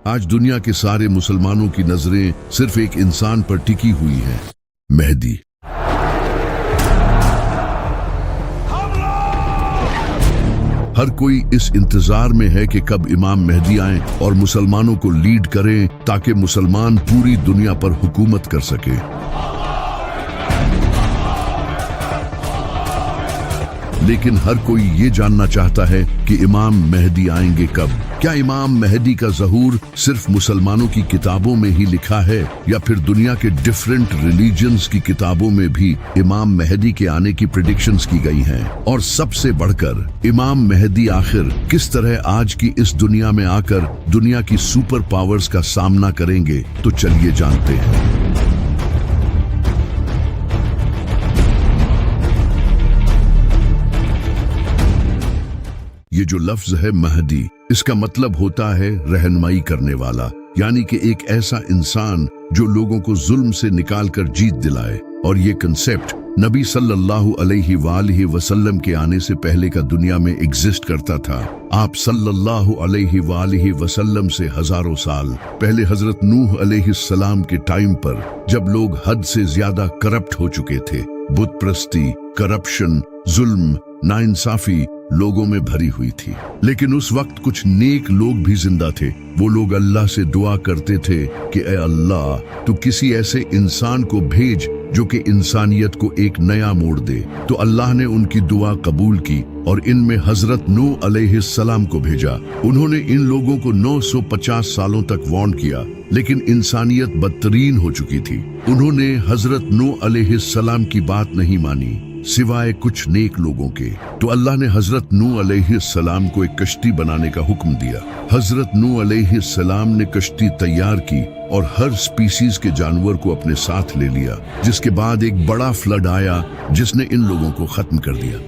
आज दुनिया के सारे मुसलमानों की नजरें सिर्फ एक इंसान पर टिकी हुई हैं, मेहदी। हर कोई इस इंतजार में है कि कब इमाम मेहदी आएं और मुसलमानों को लीड करें ताकि मुसलमान पूरी दुनिया पर हुकूमत कर सके। लेकिन हर कोई ये जानना चाहता है कि इमाम मेहदी आएंगे कब। क्या इमाम मेहदी का ज़हूर सिर्फ मुसलमानों की किताबों में ही लिखा है या फिर दुनिया के डिफरेंट रिलीजन्स की किताबों में भी इमाम मेहदी के आने की प्रेडिक्शंस की गई हैं? और सबसे बढ़कर इमाम मेहदी आखिर किस तरह आज की इस दुनिया में आकर दुनिया की सुपर पावर्स का सामना करेंगे? तो चलिए जानते हैं। ये जो लफ्ज है महदी, इसका मतलब होता है रहनुमाई करने वाला, यानी कि एक ऐसा इंसान जो लोगों को जुल्म से निकालकर जीत दिलाए। और ये कंसेप्ट नबी सल्लल्लाहु अलैहि वसल्लम के आने से पहले का दुनिया में एग्जिस्ट करता था। आप सल्लल्लाहु अलैहि वसल्लम से हजारों साल पहले हजरत नूह अलैहिस्सलाम के टाइम पर, जब लोग हद से ज्यादा करप्ट हो चुके थे, बुत प्रस्ती, करप्शन, जुल्म, नाइंसाफी लोगों में भरी हुई थी। लेकिन उस वक्त कुछ नेक लोग भी जिंदा थे। वो लोग अल्लाह से दुआ करते थे कि ऐ अल्लाह, तू किसी ऐसे इंसान को भेज जो कि इंसानियत को एक नया मोड़ दे। तो अल्लाह ने उनकी दुआ कबूल की और इनमें हजरत नूह अलैहिस्सलाम को भेजा। उन्होंने इन लोगों को 950 सालों तक वार्न किया, लेकिन इंसानियत बदतरीन हो चुकी थी। उन्होंने हजरत नूह अलैहिस्सलाम की बात नहीं मानी सिवाय कुछ नेक लोगों के। तो अल्लाह ने हजरत नूह अलैहिस्सलाम को एक कश्ती बनाने का हुक्म दिया। हजरत नूह अलैहिस्सलाम ने कश्ती तैयार की और हर स्पीसीज के जानवर को अपने साथ ले लिया, जिसके बाद एक बड़ा फ्लड आया जिसने इन लोगों को खत्म कर दिया।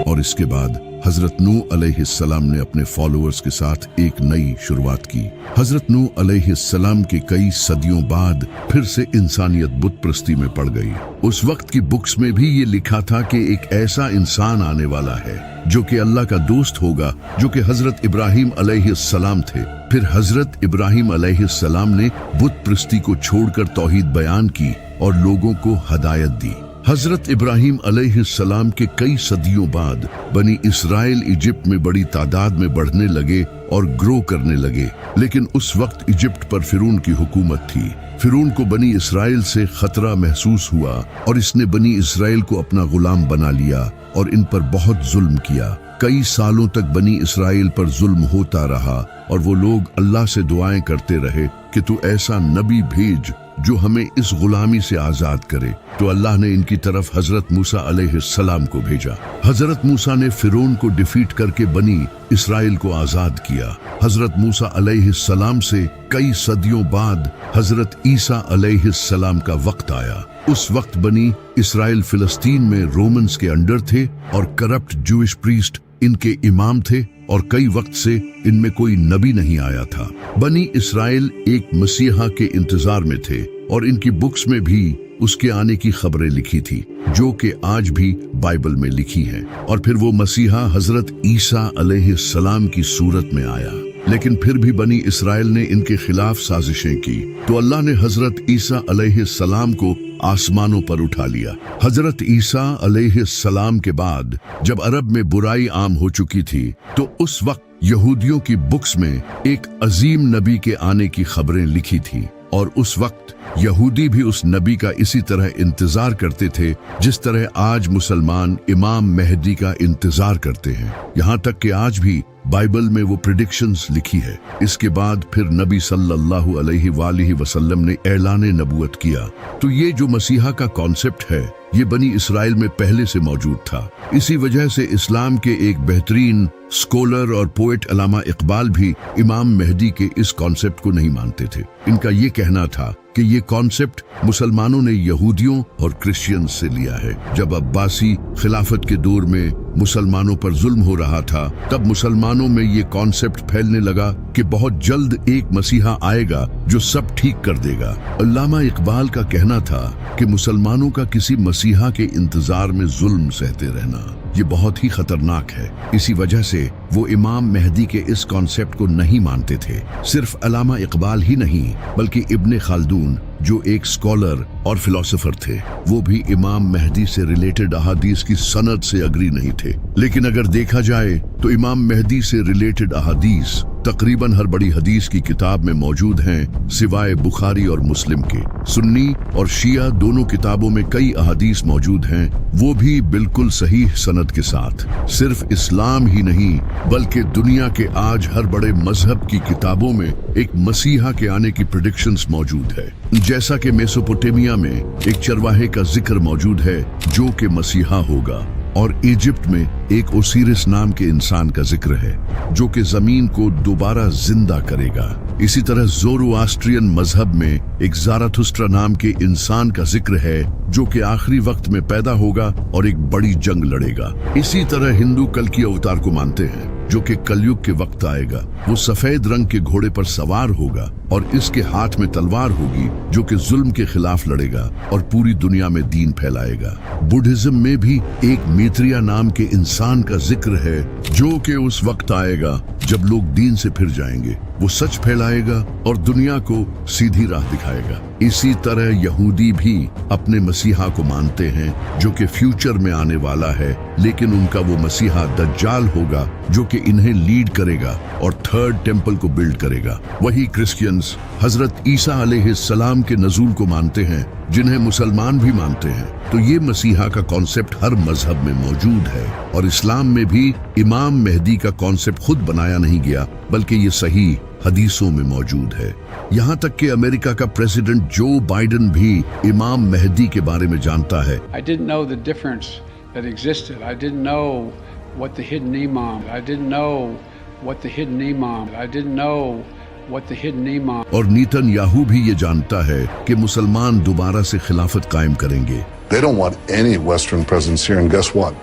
और इसके बाद हजरत नूह अलैहिस्सलाम ने अपने फॉलोअर्स के साथ एक नई शुरुआत की। हजरत नूह अलैहिस्सलाम के कई सदियों बाद फिर से इंसानियत बुत प्रस्ती में पड़ गई। उस वक्त की बुक्स में भी ये लिखा था कि एक ऐसा इंसान आने वाला है जो कि अल्लाह का दोस्त होगा, जो कि हजरत इब्राहिम अलैहिस्सलाम थे। फिर हजरत इब्राहिम अलैहिस्सलाम ने बुत प्रस्ती को छोड़कर तौहीद बयान की और लोगों को हदायत दी। हजरत इब्राहिम अलैहिस्सलाम के कई सदियों बाद बनी इसराइल इजिप्ट में बड़ी तादाद में बढ़ने लगे और ग्रो करने लगे। लेकिन उस वक्त इजिप्ट पर फिरौन की हुकूमत थी। फिरौन को बनी इसराइल से खतरा महसूस हुआ और इसने बनी इसराइल को अपना गुलाम बना लिया और इन पर बहुत जुल्म किया। कई सालों तक बनी इसराइल पर जुल्म होता रहा और वो लोग अल्लाह से दुआएं करते रहे कि तू ऐसा नबी भेज जो हमें इस गुलामी से आजाद करे। तो अल्लाह ने इनकी तरफ हजरत मूसा अलैहिस्सलाम को भेजा। हजरत मूसा ने फिरौन को डिफीट करके बनी इसराइल को आजाद किया। हजरत मूसा अलैहिस्सलाम से कई सदियों बाद हजरत ईसा अलैहिस्सलाम का वक्त आया। उस वक्त बनी इसराइल फिलिस्तीन में रोमन्स के अंडर थे और करप्ट जूइश प्रीस्ट इनके इमाम थे और कई वक्त से इनमें कोई नबी नहीं आया था। बनी इसराइल एक मसीहा के इंतजार में थे और इनकी बुक्स में भी उसके आने की खबरें लिखी थी, जो कि आज भी बाइबल में लिखी हैं। और फिर वो मसीहा हजरत ईसा अलैहिस्सलाम की सूरत में आया। लेकिन फिर भी बनी इसराइल ने इनके खिलाफ साजिशें की, तो अल्लाह ने हजरत ईसा अलैहिस्सलाम को आसमानों पर उठा लिया। हजरत ईसा अलैहिस्सलाम के बाद जब अरब में बुराई आम हो चुकी थी, तो उस वक्त यहूदियों की बुक्स में एक अजीम नबी के आने की खबरें लिखी थी। और उस वक्त यहूदी भी उस नबी का इसी तरह इंतजार करते थे जिस तरह आज मुसलमान इमाम मेहदी का इंतजार करते हैं। यहाँ तक कि आज भी बाइबल में वो प्रेडिक्शंस लिखी है। इसके बाद फिर नबी सल्लल्लाहु अलैहि वसल्लम ने ऐलान नबूवत किया। तो ये जो मसीहा का कॉन्सेप्ट है, ये बनी इसराइल में पहले से मौजूद था। इसी वजह से इस्लाम के एक बेहतरीन स्कॉलर और पोएट अल्लामा इकबाल भी इमाम मेहदी के इस कॉन्सेप्ट को नहीं मानते थे। इनका ये कहना था कि ये कॉन्सेप्ट मुसलमानों ने यहूदियों और क्रिश्चियंस से लिया है। जब अब्बासी खिलाफत के दौर में मुसलमानों पर जुल्म हो रहा था, तब मुसलमानों में ये कॉन्सेप्ट फैलने लगा कि बहुत जल्द एक मसीहा आएगा जो सब ठीक कर देगा। अल्लामा इकबाल का कहना था कि मुसलमानों का किसी मसीहा के इंतजार में जुल्म सहते रहना ये बहुत ही खतरनाक है। इसी वजह से वो इमाम मेहदी के इस कॉन्सेप्ट को नहीं मानते थे। सिर्फ अल्लामा इकबाल ही नहीं बल्कि इब्ने खालदून जो एक स्कॉलर और फिलोसोफर थे, वो भी इमाम मेहदी से रिलेटेड अहादीस की सनद से अग्री नहीं थे। लेकिन अगर देखा जाए तो इमाम मेहदी से रिलेटेड अहादीस तकरीबन हर बड़ी हदीस की किताब में मौजूद हैं, सिवाय बुखारी और मुस्लिम के। सुन्नी और शिया दोनों किताबों में कई अहादीस मौजूद हैं, वो भी बिल्कुल सही सनद के साथ। सिर्फ इस्लाम ही नहीं बल्कि दुनिया के आज हर बड़े मजहब की किताबों में एक मसीहा के आने की प्रेडिक्शंस मौजूद है। जैसा कि मेसोपोटामिया में एक चरवाहे का जिक्र मौजूद है जो कि मसीहा होगा, और इजिप्ट में एक ओसिरिस नाम के इंसान का जिक्र है जो कि जमीन को दोबारा जिंदा करेगा। इसी तरह ज़ोरोआस्ट्रियन मजहब में एक ज़ाराथुस्ट्रा नाम के इंसान का जिक्र है जो कि आखिरी वक्त में पैदा होगा और एक बड़ी जंग लड़ेगा। इसी तरह हिंदू कल की अवतार को मानते हैं जो कि कलयुग के वक्त आएगा। वो सफेद रंग के घोड़े पर सवार होगा और इसके हाथ में तलवार होगी जो कि जुल्म के खिलाफ लड़ेगा और पूरी दुनिया में दीन फैलाएगा। बुद्धिज्म में भी एक मैत्रेय नाम के इंसान का जिक्र है जो कि उस वक्त आएगा जब लोग दीन से फिर जाएंगे। वो सच फैलाएगा और दुनिया को सीधी राह दिखाएगा। इसी तरह यहूदी भी अपने मसीहा को मानते हैं जो कि फ्यूचर में आने वाला है, लेकिन उनका वो मसीहा दज्जाल होगा जो कि इन्हें लीड करेगा और थर्ड टेंपल को बिल्ड करेगा। वही क्रिश्चियंस हजरत ईसा अलैहिस्सलाम के नज़ूल को मानते हैं जिन्हें मुसलमान भी मानते हैं। तो ये मसीहा का कॉन्सेप्ट हर मजहब में मौजूद है, और इस्लाम में भी इमाम मेहदी का कॉन्सेप्ट खुद बनाया नहीं गया बल्कि ये सही हदीसों में मौजूद है। यहाँ तक कि अमेरिका का प्रेसिडेंट जो बाइडेन भी इमाम मेहदी के बारे में जानता है। I didn't know the difference that existed. I didn't know what the hidden imam. I didn't know what the hidden imam. I didn't know what the hidden imam. और नीतनयाहू भी ये जानता है कि मुसलमान दोबारा से खिलाफत कायम करेंगे। They don't want any Western presence here, and guess what?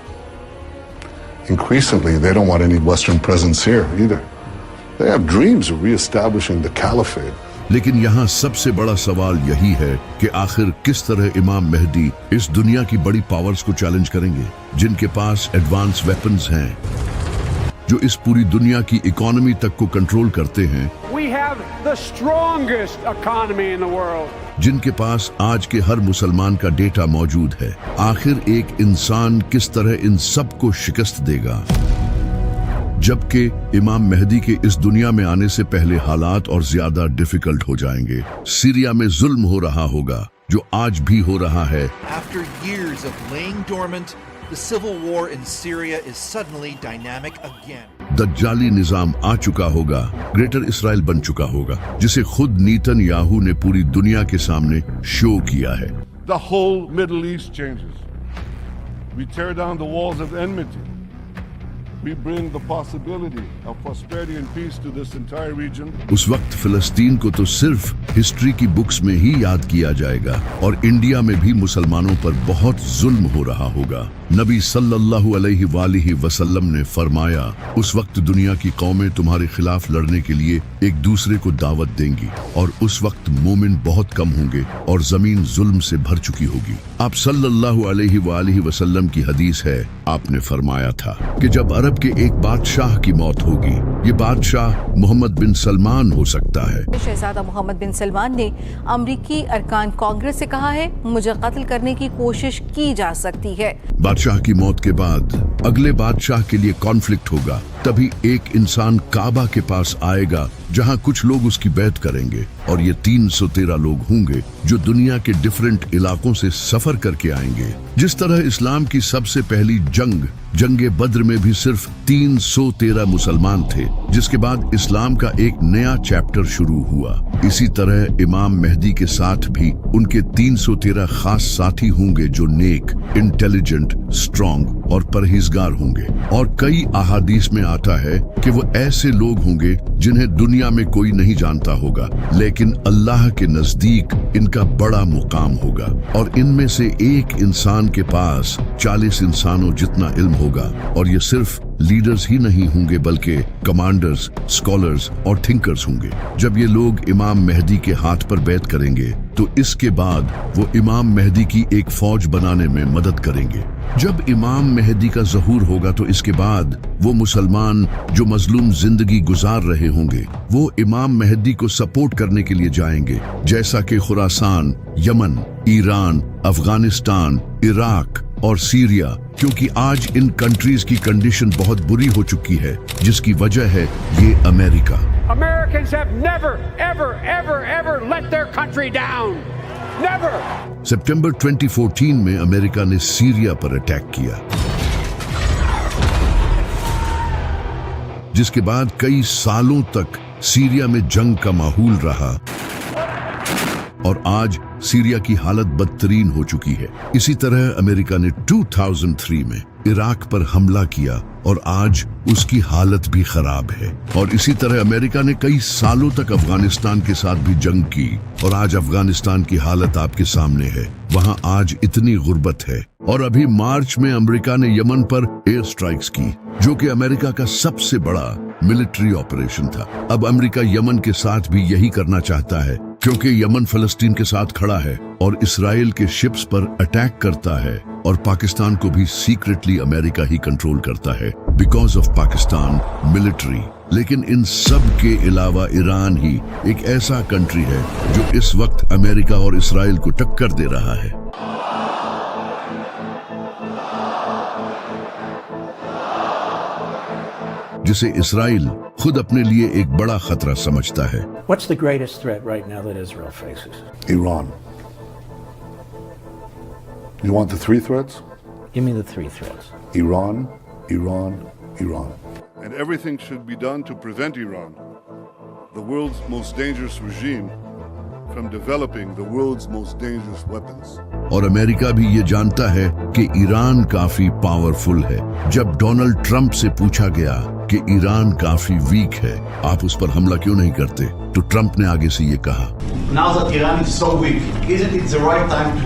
Increasingly, they don't want any Western presence here either. They have dreams of reestablishing the caliphate. लेकिन यहाँ सबसे बड़ा सवाल यही है कि आखिर किस तरह इमाम मेहदी इस दुनिया की बड़ी पावर्स को चैलेंज करेंगे जिनके पास एडवांस वेपन्स हैं, जो इस पूरी दुनिया की इकोनॉमी तक को कंट्रोल करते हैं। We have the strongest economy in the world. जिनके पास आज के हर मुसलमान का डेटा मौजूद है। आखिर एक इंसान किस तरह इन सब को शिकस्त देगा, जबकि इमाम मेहदी के इस दुनिया में आने से पहले हालात और ज्यादा डिफिकल्ट हो जाएंगे। सीरिया में जुल्म हो रहा होगा जो आज भी हो रहा है। After years of laying dormant, the civil war in Syria is suddenly dynamic again. दज्जाली निजाम आ चुका होगा, ग्रेटर इसराइल बन चुका होगा, जिसे खुद नेतन्याहू ने पूरी दुनिया के सामने शो किया है। The whole Middle East changes. We tear down the walls of enmity. We bring the possibility of prosperity and peace to this entire region. उस वक्त फिलिस्तीन को तो सिर्फ हिस्ट्री की बुक्स में ही याद किया जाएगा, और इंडिया में भी मुसलमानों पर बहुत जुल्म हो रहा होगा। नबी सल्लल्लाहु अलैहि वसल्लम ने फरमाया, उस वक्त दुनिया की कौमें तुम्हारे खिलाफ लड़ने के लिए एक दूसरे को दावत देंगी, और उस वक्त मोमिन बहुत कम होंगे और जमीन जुल्म से भर चुकी होगी। आप सल्लल्लाहु अलैहि वसल्लम की हदीस है, आपने फरमाया था कि जब अरब के एक बादशाह की मौत होगी, ये बादशाह मोहम्मद बिन सलमान हो सकता है। शहजादा मोहम्मद बिन सलमान ने अमरीकी अरकान कांग्रेस से कहा है, मुझे कत्ल करने की कोशिश की जा सकती है। बादशाह की मौत के बाद अगले बादशाह के लिए कॉन्फ्लिक्ट होगा, तभी एक इंसान काबा के पास आएगा जहां कुछ लोग उसकी बैत करेंगे, और ये 313 लोग होंगे जो दुनिया के डिफरेंट इलाकों से सफर करके आएंगे। जिस तरह इस्लाम की सबसे पहली जंगे बद्र में भी सिर्फ 313 मुसलमान थे, जिसके बाद इस्लाम का एक नया चैप्टर शुरू हुआ। इसी तरह इमाम मेहदी के साथ भी उनके 313 खास साथी होंगे जो नेक, इंटेलिजेंट, स्ट्रॉन्ग और परहेजगार होंगे। और कई अहादीस में आता है कि वो ऐसे लोग होंगे जिन्हें दुनिया में कोई नहीं जानता होगा, लेकिन अल्लाह के नजदीक इनका बड़ा मुकाम होगा, और इनमें से एक इंसान के पास 40 इंसानों जितना इल्म होगा, और ये सिर्फ लीडर्स ही नहीं होंगे बल्कि कमांडर्स, स्कॉलर्स और थिंकर्स होंगे। जब ये लोग इमाम मेहदी के हाथ पर बैत करेंगे तो इसके बाद वो इमाम मेहदी की एक फौज बनाने में मदद करेंगे। जब इमाम मेहदी का ज़हूर होगा तो इसके बाद वो मुसलमान जो मजलूम जिंदगी गुजार रहे होंगे वो इमाम मेहदी को सपोर्ट करने के लिए जाएंगे, जैसा कि Khorasan, Yemen, Iran, Afghanistan, Iraq और सीरिया, क्योंकि आज इन कंट्रीज की कंडीशन बहुत बुरी हो चुकी है, जिसकी वजह है ये America. Americans have never, ever, ever, ever let their country down. Never. सितंबर 2014 में अमेरिका ने सीरिया पर अटैक किया, जिसके बाद कई सालों तक सीरिया में जंग का माहौल रहा और आज सीरिया की हालत बदतरीन हो चुकी है। इसी तरह अमेरिका ने 2003 में इराक पर हमला किया और आज उसकी हालत भी खराब है। और इसी तरह अमेरिका ने कई सालों तक अफगानिस्तान के साथ भी जंग की और आज अफगानिस्तान की हालत आपके सामने है। वहां आज इतनी गुर्बत है। और अभी मार्च में अमेरिका ने यमन पर एयर स्ट्राइक्स की, जो कि अमेरिका का सबसे बड़ा मिलिट्री ऑपरेशन था। अब अमेरिका यमन के साथ भी यही करना चाहता है, क्योंकि यमन फलस्तीन के साथ खड़ा है और इसराइल के शिप्स पर अटैक करता है और पाकिस्तान को भी सीक्रेटली अमेरिका ही कंट्रोल करता है बिकॉज ऑफ पाकिस्तान मिलिट्री। लेकिन इन सब के अलावा ईरान ही एक ऐसा कंट्री है जो इस वक्त अमेरिका और इसराइल को टक्कर दे रहा है। जिसे इसराइल खुद अपने लिए एक बड़ा खतरा समझता है। What's the greatest threat right now that Israel faces? Iran. You want the three threats? Give me the three threats. Iran, Iran, Iran. And everything should be done to prevent Iran, the world's most dangerous regime, from developing the world's most dangerous weapons. और America भी ये जानता है कि Iran काफी powerful है। जब Donald Trump से पूछा गया कि ईरान काफी वीक है, आप उस पर हमला क्यों नहीं करते, तो ट्रंप ने आगे से ये कहा, Now that Iran is so weak, isn't it the right time to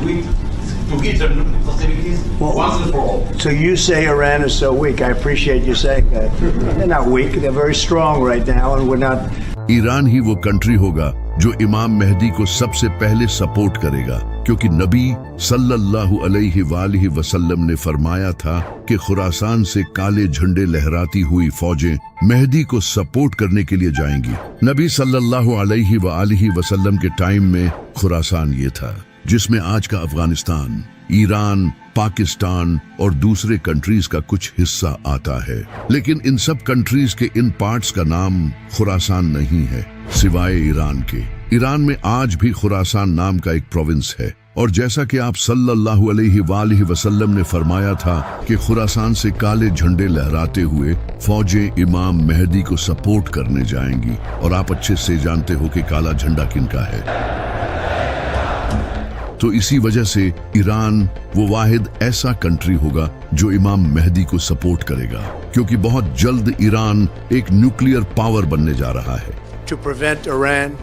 hit their nuclear facilities once and for all? So you say Iran is so weak. I appreciate you saying that. They're not weak. They're very strong right now, and we're not. Iran ही वो country होगा जो इमाम मेहदी को सबसे पहले support करेगा, क्योंकि नबी सल्लल्लाहु अलैहि वसल्लम ने फरमाया था कि खुरासान से काले झंडे लहराती हुई फौजें मेहदी को सपोर्ट करने के लिए जाएंगी। नबी सल्लल्लाहु अलैहि वसल्लम के टाइम में खुरासान ये था, जिसमें आज का अफगानिस्तान, ईरान, पाकिस्तान और दूसरे कंट्रीज का कुछ हिस्सा आता है। लेकिन इन सब कंट्रीज के इन पार्ट्स का नाम खुरासान नहीं है, सिवाय ईरान के। ईरान में आज भी खुरासान नाम का एक प्रोविंस है। और जैसा कि आप सल्लल्लाहु अलैहि वसल्लम ने फरमाया था कि खुरासान से काले झंडे लहराते हुए फौजें इमाम मेहदी को सपोर्ट करने जाएंगी। और आप अच्छे से जानते हो कि काला झंडा किनका है। तो इसी वजह से ईरान वो वाहिद ऐसा कंट्री होगा जो इमाम मेहदी को सपोर्ट करेगा, क्योंकि बहुत जल्द ईरान एक न्यूक्लियर पावर बनने जा रहा है। To prevent Iran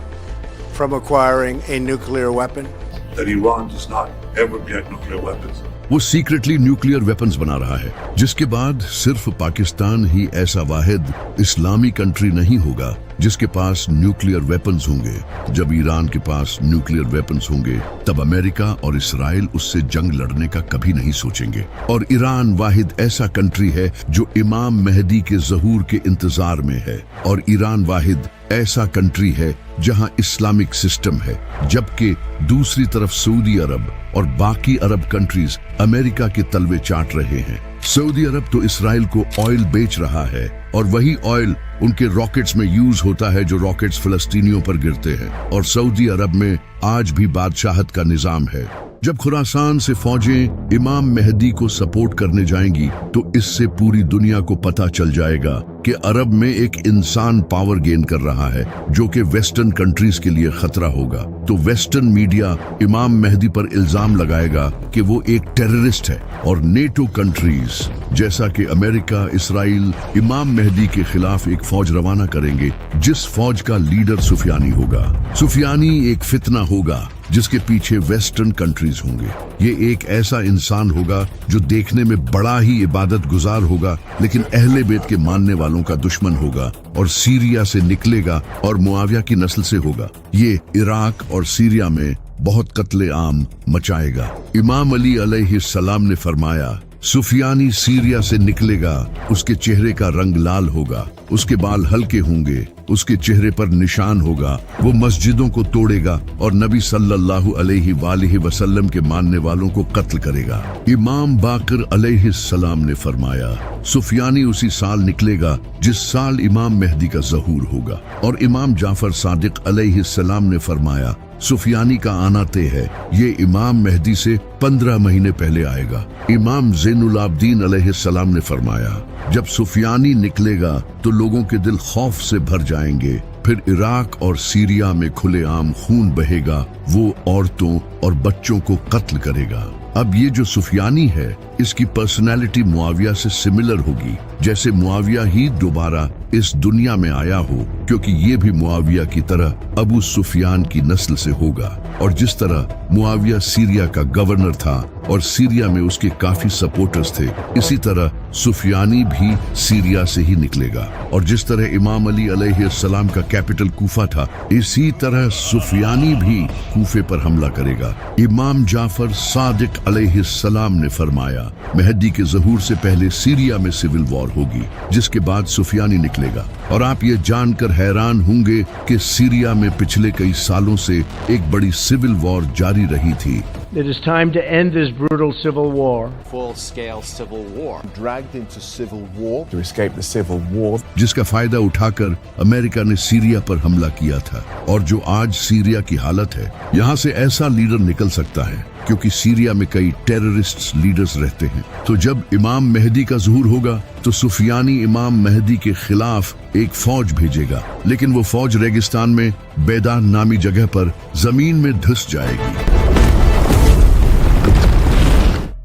from acquiring a nuclear weapon. That Iran does not ever get nuclear weapons. वो सीक्रेटली न्यूक्लियर वेपन्स बना रहा है, जिसके बाद सिर्फ पाकिस्तान ही ऐसा वाहिद इस्लामी कंट्री नहीं होगा जिसके पास न्यूक्लियर वेपन्स होंगे। जब ईरान के पास न्यूक्लियर वेपन्स होंगे तब अमेरिका और इसराइल उससे जंग लड़ने का कभी नहीं सोचेंगे। और ईरान वाहिद ऐसा कंट्री है जो इमाम मेहदी के ज़हूर के इंतजार में है। और ईरान वाहिद ऐसा कंट्री है जहां इस्लामिक सिस्टम है, जबकि दूसरी तरफ सऊदी अरब और बाकी अरब कंट्रीज अमेरिका के तलवे चाट रहे हैं। सऊदी अरब तो इसराइल को ऑयल बेच रहा है और वही ऑयल उनके रॉकेट्स में यूज होता है जो रॉकेट्स फिलिस्तीनियों पर गिरते हैं। और सऊदी अरब में आज भी बादशाहत का निजाम है। जब खुरासान से फौजें इमाम मेहदी को सपोर्ट करने जाएंगी तो इससे पूरी दुनिया को पता चल जाएगा کہ अरब में एक इंसान पावर गेन कर रहा है जो कि वेस्टर्न कंट्रीज के लिए खतरा होगा, तो वेस्टर्न मीडिया इमाम मेहदी पर इल्जाम लगाएगा कि वो एक टेररिस्ट है, और नेटो कंट्रीज जैसा कि अमेरिका, इसराइल इमाम मेहदी के खिलाफ एक फौज रवाना करेंगे जिस फौज का लीडर सुफियानी होगा। सुफियानी एक फितना होगा जिसके पीछे वेस्टर्न कंट्रीज होंगे। ये एक ऐसा इंसान होगा जो देखने में बड़ा ही इबादत गुजार होगा, लेकिन अहले बैत के मानने वालों का दुश्मन होगा और सीरिया से निकलेगा और मुआविया की नस्ल से होगा। ये इराक और सीरिया में बहुत कत्ले आम मचाएगा। इमाम अली अलैहिस्सलाम ने फरमाया, सुफियानी सीरिया से निकलेगा, उसके चेहरे का रंग लाल होगा, उसके बाल हल्के होंगे, उसके चेहरे पर निशान होगा, वो मस्जिदों को तोड़ेगा और नबी सल्लल्लाहु अलैहि वसल्लम के मानने वालों को कत्ल करेगा। इमाम बाकर अलैहिस्सलाम ने फरमाया, सुफियानी उसी साल निकलेगा जिस साल इमाम मेहदी का ज़हूर होगा। और इमाम जाफर सादिक अलैहिस्सलाम ने फरमाया, सुफियानी का आना तय है, ये इमाम मेहदी से 15 महीने पहले आएगा। इमाम ज़ैनुल आबदीन अलैहिस्सलाम ने फरमाया, जब सुफियानी निकलेगा तो लोगों के दिल खौफ से भर जाएंगे, फिर इराक और सीरिया में खुलेआम खून बहेगा, वो औरतों और बच्चों को कत्ल करेगा। अब ये जो सुफियानी है, इसकी पर्सनैलिटी मुआविया से सिमिलर होगी, जैसे मुआविया ही दोबारा इस दुनिया में आया हो, क्योंकि ये भी मुआविया की तरह अबू सुफियान की नस्ल से होगा। और जिस तरह मुआविया सीरिया का गवर्नर था और सीरिया में उसके काफी सपोर्टर्स थे, इसी तरह सुफियानी भी सीरिया से ही निकलेगा। और जिस तरह इमाम अली अलैहिस्सलाम का कैपिटल कूफा था, इसी तरह सुफियानी भी कूफे पर हमला करेगा। इमाम जाफर सादिक अलैहिस्सलाम ने फरमाया, मेहदी के ज़हूर से पहले सीरिया में सिविल वॉर होगी, जिसके बाद सुफियानी निकलेगा। और आप ये जानकर हैरान होंगे कि सीरिया में पिछले कई सालों से एक बड़ी सिविल वॉर जारी रही थी। It is time to end this brutal civil war. Full-scale civil war. Dragged into civil war to escape the civil war. जिसका फायदा उठाकर अमेरिका ने सीरिया पर हमला किया था। और जो आज सीरिया की हालत है, यहाँ से ऐसा लीडर निकल सकता है क्योंकि सीरिया में कई टेररिस्ट लीडर्स रहते हैं। तो जब इमाम मेहदी का ज़हूर होगा तो सुफियानी इमाम मेहदी के खिलाफ एक फौज भेजेगा, लेकिन वो फौज रेगिस्तान में बेदान नामी जगह पर जमीन में धंस जाएगी,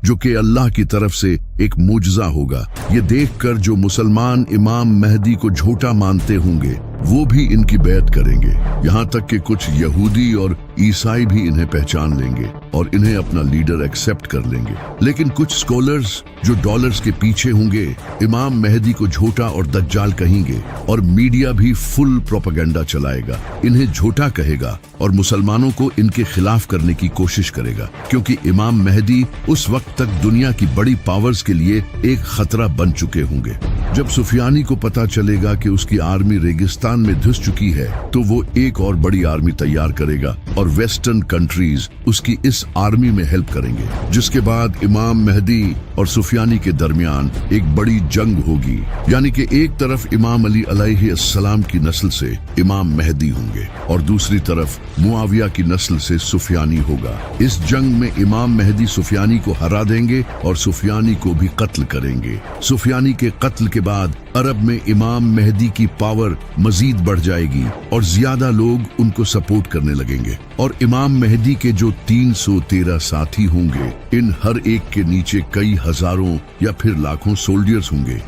जो कि अल्लाह की तरफ से एक मुजज़ा होगा। ये देखकर जो मुसलमान इमाम मेहदी को झूठा मानते होंगे, वो भी इनकी बैत करेंगे। यहाँ तक कि कुछ यहूदी और ईसाई भी इन्हें पहचान लेंगे और इन्हें अपना लीडर एक्सेप्ट कर लेंगे। लेकिन कुछ स्कॉलर्स जो डॉलर्स के पीछे होंगे, इमाम मेहदी को झूठा और दज्जाल कहेंगे, और मीडिया भी फुल प्रोपेगेंडा चलाएगा, इन्हें झूठा कहेगा और मुसलमानों को इनके खिलाफ करने की कोशिश करेगा, क्योंकि इमाम मेहदी उस वक्त तक दुनिया की बड़ी पावर्स के लिए एक खतरा बन चुके होंगे। जब सुफियानी को पता चलेगा कि उसकी आर्मी रेगिस्तान में धंस चुकी है, तो वो एक और बड़ी आर्मी तैयार करेगा और वेस्टर्न कंट्रीज उसकी इस आर्मी में हेल्प करेंगे, जिसके बाद इमाम मेहदी और सुफियानी के दरमियान एक बड़ी जंग होगी। यानी कि एक तरफ इमाम अली अलैहिस्सलाम की नस्ल से इमाम मेहदी होंगे और दूसरी तरफ मुआविया की नस्ल से सुफियानी होगा। इस जंग में इमाम मेहदी सुफियानी को हरा देंगे और सुफियानी को भी कत्ल करेंगे। सुफियानी के कत्ल के बाद अरब में इमाम मेहदी की पावर मजीद बढ़ जाएगी और ज्यादा लोग उनको सपोर्ट करने लगेंगे। और इमाम मेहदी के जो 313 साथी होंगे, इन हर एक के नीचे कई हजारों या फिर लाखों सोल्जर्स होंगे।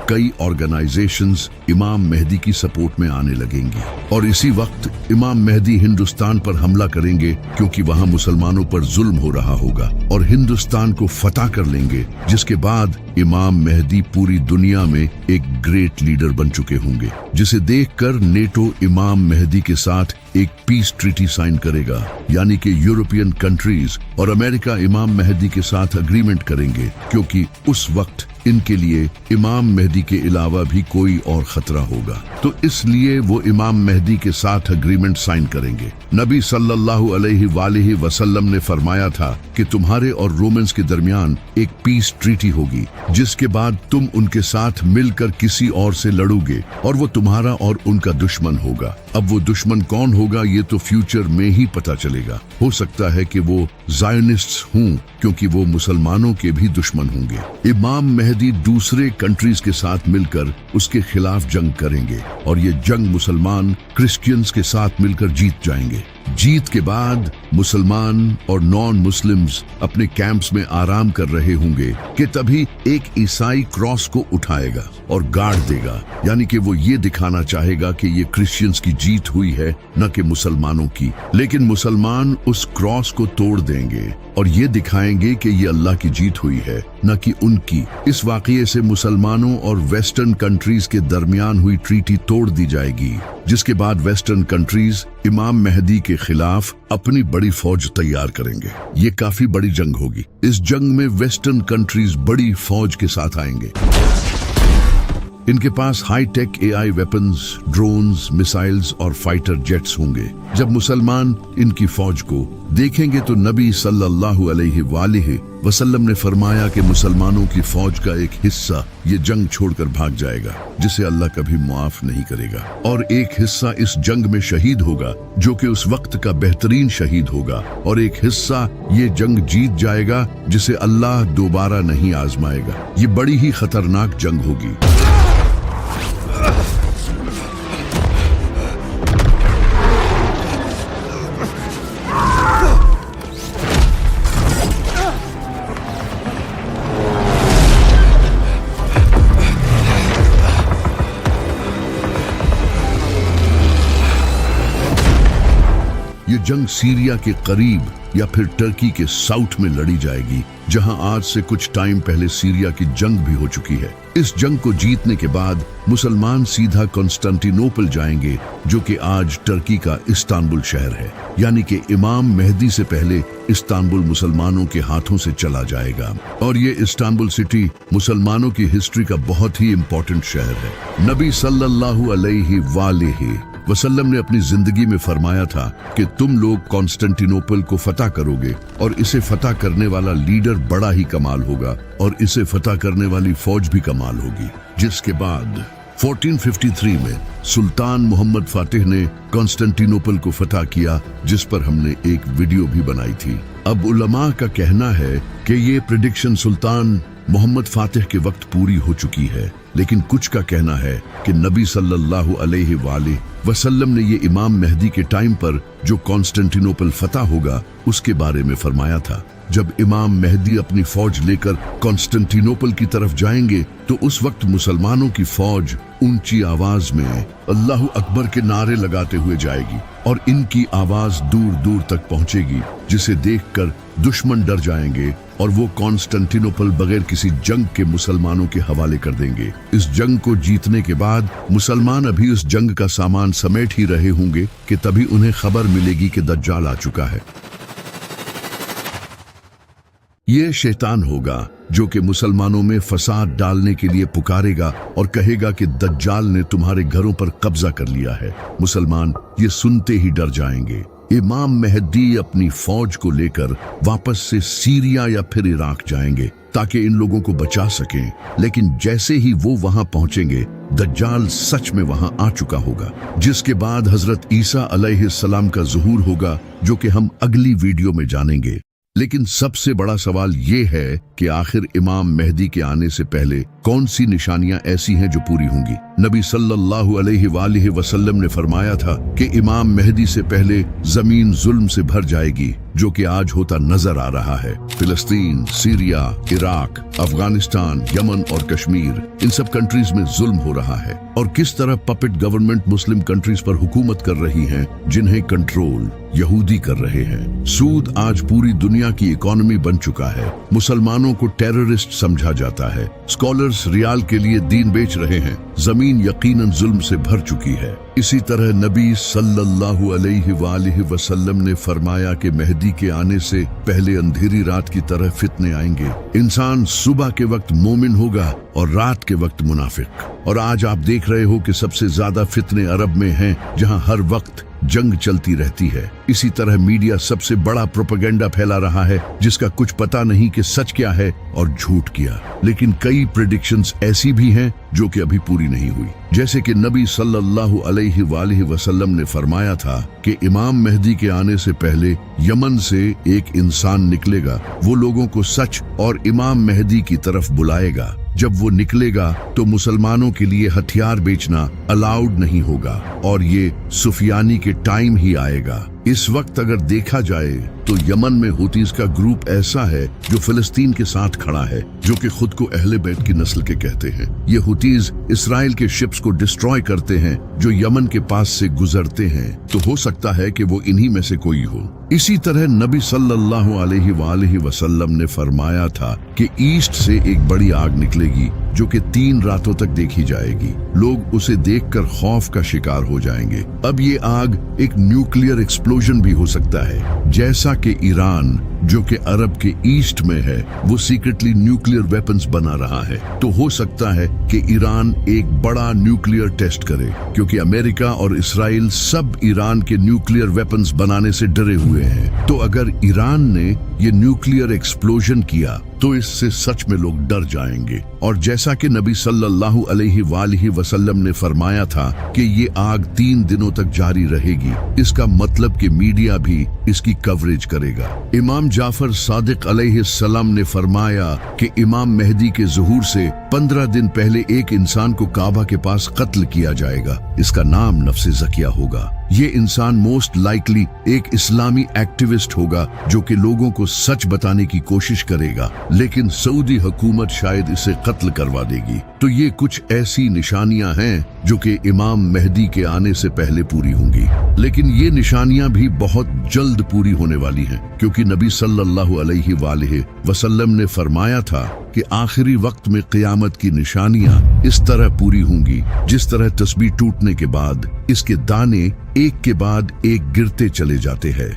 कई ऑर्गेनाइजेशंस इमाम मेहदी की सपोर्ट में आने लगेंगी और इसी वक्त इमाम मेहदी हिंदुस्तान पर हमला करेंगे, क्योंकि वहां मुसलमानों पर जुल्म हो रहा होगा, और हिंदुस्तान को फतह कर लेंगे, जिसके बाद इमाम मेहदी पूरी दुनिया में एक ग्रेट लीडर बन चुके होंगे, जिसे देखकर नेटो इमाम मेहदी के साथ एक पीस ट्रीटी साइन करेगा। यानी कि यूरोपियन कंट्रीज और अमेरिका इमाम मेहदी के साथ अग्रीमेंट करेंगे, क्योंकि उस वक्त इनके लिए इमाम मेहदी के अलावा भी कोई और खतरा होगा, तो इसलिए वो इमाम मेहदी के साथ अग्रीमेंट साइन करेंगे। नबी सल्लल्लाहु अलैहि वसल्लम ने फरमाया था कि तुम्हारे और रोमन्स के दरमियान एक पीस ट्रीटी होगी, जिसके बाद तुम उनके साथ मिलकर किसी और से लड़ोगे और वो तुम्हारा और उनका दुश्मन होगा। अब वो दुश्मन कौन होगा होगा ये तो फ्यूचर में ही पता चलेगा। हो सकता है कि वो ज़ायनिस्ट्स हों, क्योंकि वो मुसलमानों के भी दुश्मन होंगे। इमाम मेहदी दूसरे कंट्रीज के साथ मिलकर उसके खिलाफ जंग करेंगे और ये जंग मुसलमान क्रिश्चियंस के साथ मिलकर जीत जाएंगे। जीत के बाद मुसलमान और नॉन मुस्लिम्स अपने कैंप्स में आराम कर रहे होंगे कि तभी एक ईसाई क्रॉस को उठाएगा और गाड़ देगा, यानी कि वो ये दिखाना चाहेगा कि ये क्रिश्चियंस की जीत हुई है, न कि मुसलमानों की। लेकिन मुसलमान उस क्रॉस को तोड़ देंगे और ये दिखाएंगे कि ये अल्लाह की जीत हुई है, न कि उनकी। इस वाक़ये से मुसलमानों और वेस्टर्न कंट्रीज के दरमियान हुई ट्रीटी तोड़ दी जाएगी, जिसके बाद वेस्टर्न कंट्रीज इमाम मेहदी के खिलाफ अपनी बड़ी फौज तैयार करेंगे। ये काफी बड़ी जंग होगी। इस जंग में वेस्टर्न कंट्रीज बड़ी फौज के साथ आएंगे। इनके पास high tech AI weapons, drones, missiles और फाइटर जेट्स होंगे। जब मुसलमान इनकी फौज को देखेंगे तो नबी सल्लल्लाहु अलैहि वसल्लम ने फरमाया कि मुसलमानों की फौज का एक हिस्सा ये जंग छोड़कर भाग जाएगा, जिसे अल्लाह कभी माफ नहीं करेगा, और एक हिस्सा इस जंग में शहीद होगा, जो कि उस वक्त का बेहतरीन शहीद होगा, और एक हिस्सा ये जंग जीत जाएगा, जिसे अल्लाह दोबारा नहीं आजमाएगा। ये बड़ी ही खतरनाक जंग होगी। ये जंग सीरिया के करीब या फिर टर्की के साउथ में लड़ी जाएगी, जहां आज से कुछ टाइम पहले सीरिया की जंग भी हो चुकी है। इस जंग को जीतने के बाद मुसलमान सीधा कॉन्स्टेंटिनोपल जाएंगे, जो कि आज टर्की का इस्तांबुल शहर है, यानी कि इमाम मेहदी से पहले इस्तांबुल मुसलमानों के हाथों से चला जाएगा। और ये इस्तांबुल सिटी मुसलमानों की हिस्ट्री का बहुत ही इम्पोर्टेंट शहर है। नबी सल्लल्लाहु अलैहि वसल्लम ने अपनी जिंदगी में फरमाया था कि तुम लोग कॉन्स्टेंटिनोपल को फतह करोगे, और इसे फतह करने वाला लीडर बड़ा ही कमाल होगा, और इसे फतह करने वाली फौज भी कमाल होगी। जिसके बाद 1453 में सुल्तान मोहम्मद फातिह ने कॉन्स्टेंटिनोपल को फतह किया, जिस पर हमने एक वीडियो भी बनाई थी। अब उलमा का कहना है कि ये प्रेडिक्शन सुल्तान मोहम्मद फातिह के वक्त पूरी हो चुकी है, लेकिन कुछ का कहना है कि नबी सल्लल्लाहु अलैहि वसल्लम ने ये इमाम मेहदी के टाइम पर जो कॉन्स्टेंटिनोपल फतह होगा उसके बारे में फरमाया था। जब इमाम मेहदी अपनी फौज लेकर कॉन्स्टेंटिनोपल की तरफ जाएंगे तो उस वक्त मुसलमानों की फौज ऊंची आवाज में अल्लाहु अकबर के नारे लगाते हुए जाएगी, और इनकी आवाज दूर दूर तक पहुंचेगी, जिसे देखकर दुश्मन डर जाएंगे और वो कॉन्स्टेंटिनोपल बगैर किसी जंग के मुसलमानों के हवाले कर देंगे। इस जंग को जीतने के बाद मुसलमान अभी उस जंग का सामान समेट ही रहे होंगे कि तभी उन्हें खबर मिलेगी कि दज्जाल आ चुका है। ये शैतान होगा जो कि मुसलमानों में फसाद डालने के लिए पुकारेगा और कहेगा कि दज्जाल ने तुम्हारे घरों पर कब्जा कर लिया है। मुसलमान ये सुनते ही डर जाएंगे। इमाम मेहदी अपनी फौज को लेकर वापस से सीरिया या फिर इराक जाएंगे ताकि इन लोगों को बचा सकें, लेकिन जैसे ही वो वहां पहुंचेंगे दज्जाल सच में वहां आ चुका होगा, जिसके बाद हजरत ईसा अलैहिस्सलाम का ज़ुहूर होगा, जो कि हम अगली वीडियो में जानेंगे। लेकिन सबसे बड़ा सवाल ये है कि आखिर इमाम मेहदी के आने से पहले कौन सी निशानियां ऐसी हैं जो पूरी होंगी। नबी सल्लल्लाहु अलैहि वसल्लम ने फरमाया था कि इमाम मेहदी से पहले जमीन जुल्म से भर जाएगी, जो कि आज होता नजर आ रहा है। फिलिस्तीन, सीरिया, इराक, अफगानिस्तान, यमन और कश्मीर, इन सब कंट्रीज में जुल्म हो रहा है, और किस तरह पपेट गवर्नमेंट मुस्लिम कंट्रीज पर हुकूमत कर रही हैं, जिन्हें कंट्रोल यहूदी कर रहे हैं। सूद आज पूरी दुनिया की इकोनॉमी बन चुका है। मुसलमानों को टेररिस्ट समझा जाता है। स्कॉलर्स रियाल के लिए दीन बेच रहे हैं। जमीन यकीनन जुल्म से भर चुकी है। इसी तरह नबी सल्लल्लाहु अलैहि वसल्लम ने फरमाया कि मेहदी के आने से पहले अंधेरी रात की तरह फितने आएंगे। इंसान सुबह के वक्त मोमिन होगा और रात के वक्त मुनाफिक। और आज आप देख रहे हो कि सबसे ज्यादा फितने अरब में हैं, जहां हर वक्त जंग चलती रहती है। इसी तरह मीडिया सबसे बड़ा प्रोपेगेंडा फैला रहा है जिसका कुछ पता नहीं कि सच क्या है और झूठ क्या। लेकिन कई प्रेडिक्शंस ऐसी भी हैं जो कि अभी पूरी नहीं हुई। जैसे कि नबी सल्लल्लाहु अलैहि वसल्लम ने फरमाया था कि इमाम मेहदी के आने से पहले यमन से एक इंसान निकलेगा, वो लोगों को सच और इमाम मेहदी की तरफ बुलाएगा। जब वो निकलेगा तो मुसलमानों के लिए हथियार बेचना अलाउड नहीं होगा और ये सुफियानी के टाइम ही आएगा। इस वक्त अगर देखा जाए तो यमन में हुतीज का ग्रुप ऐसा है जो फिलिस्तीन के साथ खड़ा है, जो कि खुद को अहले बैत की नस्ल के कहते हैं। ये हुतीज इसराइल के शिप्स को डिस्ट्रॉय करते हैं जो यमन के पास से गुजरते हैं, तो हो सकता है कि वो इन्हीं में से कोई हो। इसी तरह नबी सल्लल्लाहु अलैहि वसल्लम ने फरमाया था कि ईस्ट से एक बड़ी आग निकलेगी जो कि 3 रातों तक देखी जाएगी। लोग उसे देखकर खौफ का शिकार हो जाएंगे। अब ये आग एक न्यूक्लियर एक्सप्लोजन भी हो सकता है, जैसा कि ईरान जो कि अरब के ईस्ट में है वो सीक्रेटली न्यूक्लियर वेपन्स बना रहा है। तो हो सकता है कि ईरान एक बड़ा न्यूक्लियर टेस्ट करे, क्योंकि अमेरिका और इसराइल सब ईरान के न्यूक्लियर वेपन्स बनाने से डरे हुए हैं। तो अगर ईरान ने ये न्यूक्लियर एक्सप्लोजन किया तो इससे सच में लोग डर जाएंगे। और जैसा कि नबी सल्लल्लाहु अलैहि वसल्लम ने फरमाया था कि ये आग 3 दिनों तक जारी रहेगी, इसका मतलब कि मीडिया भी इसकी कवरेज करेगा। इमाम जाफर सादिक अलैहिस्सलाम ने फरमाया कि इमाम मेहदी के ज़ुहूर से 15 दिन पहले एक इंसान को काबा के पास कत्ल किया जाएगा। इसका नाम नफ्से ज़किया होगा। ये इंसान मोस्ट लाइकली एक इस्लामी एक्टिविस्ट होगा जो कि लोगों को सच बताने की कोशिश करेगा, लेकिन सऊदी हुकूमत शायद इसे कत्ल करवा देगी। तो ये कुछ ऐसी निशानियां हैं जो कि इमाम मेहदी के आने से पहले पूरी होंगी। लेकिन ये निशानियां भी बहुत जल्द पूरी होने वाली हैं, क्योंकि नबी सल्लल्लाहु अलैहि वसल्लम ने फरमाया था कि आखिरी वक्त में क़यामत की निशानियां इस तरह पूरी होंगी जिस तरह तस्बीह टूटने के बाद इसके दाने एक के बाद एक गिरते चले जाते हैं।